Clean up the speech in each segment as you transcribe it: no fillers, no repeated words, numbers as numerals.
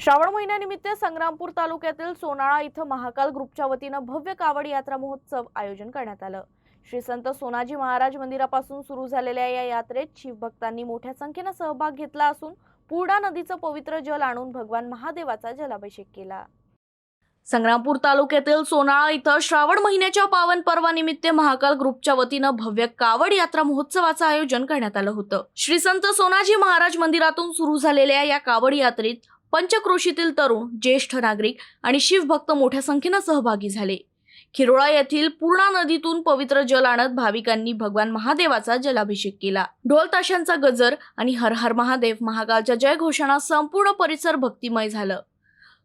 श्रावण महिन्यानिमित्त संग्रामपूर तालुक्यातील सोनाळा इथं महाकाल ग्रुपच्या वतीनं भव्य कावड यात्रा महोत्सव आयोजन करण्यात आलं। श्री संत सोनाजी महाराज मंदिरापासून सुरू झालेल्या या यात्रेत शिवभक्तांनी मोठ्या संख्येने सहभाग घेतला असून पूर्णा नदीचं पवित्र जल आणून भगवान महादेवाचा जलाभिषेक केला। संग्रामपूर तालुक्यातील सोनाळा इथं श्रावण महिन्याच्या पावन पर्वानिमित्त महाकाल ग्रुपच्या वतीनं भव्य कावड यात्रा महोत्सवाचं आयोजन करण्यात आलं होतं। श्री संत सोनाजी महाराज मंदिरातून सुरू झालेल्या या कावड यात्रेत पंचक्रोशीतील तरुण, ज्येष्ठ नागरिक आणि शिवभक्त मोठ्या संख्येने सहभागी झाले। खिरोळा येथील पूर्णा नदीतून पवित्र जल आणत भाविकांनी भगवान महादेवाचा जलाभिषेक केला। ढोल ताशांचा गजर आणि हर हर महादेव महाकालच्या जय घोषणा संपूर्ण परिसर भक्तिमय झालं।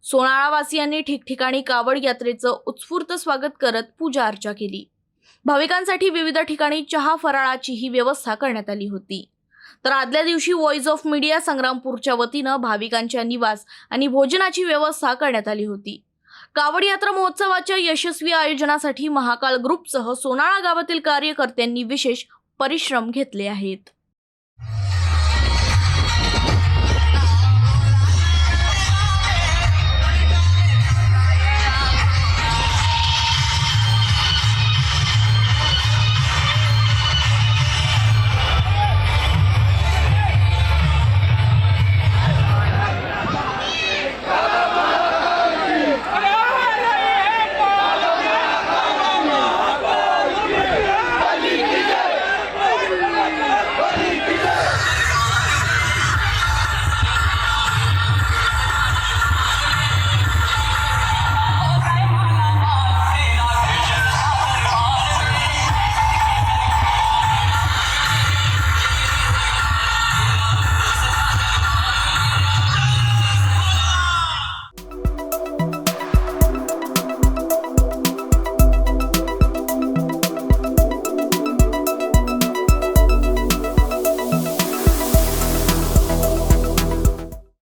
सोनाळावासियांनी ठिकठिकाणी कावड यात्रेचं उत्स्फूर्त स्वागत करत पूजा अर्चा केली। भाविकांसाठी विविध ठिकाणी चहा फराळाचीही व्यवस्था करण्यात आली होती। तर आदल्या दिवशी व्हॉइस ऑफ मीडिया संग्रामपूरच्या वतीनं भाविकांच्या निवास आणि भोजनाची व्यवस्था करण्यात आली होती। कावड यात्रा महोत्सवाच्या यशस्वी आयोजनासाठी महाकाल ग्रुपसह सोनाळा गावातील कार्यकर्त्यांनी विशेष परिश्रम घेतले आहेत।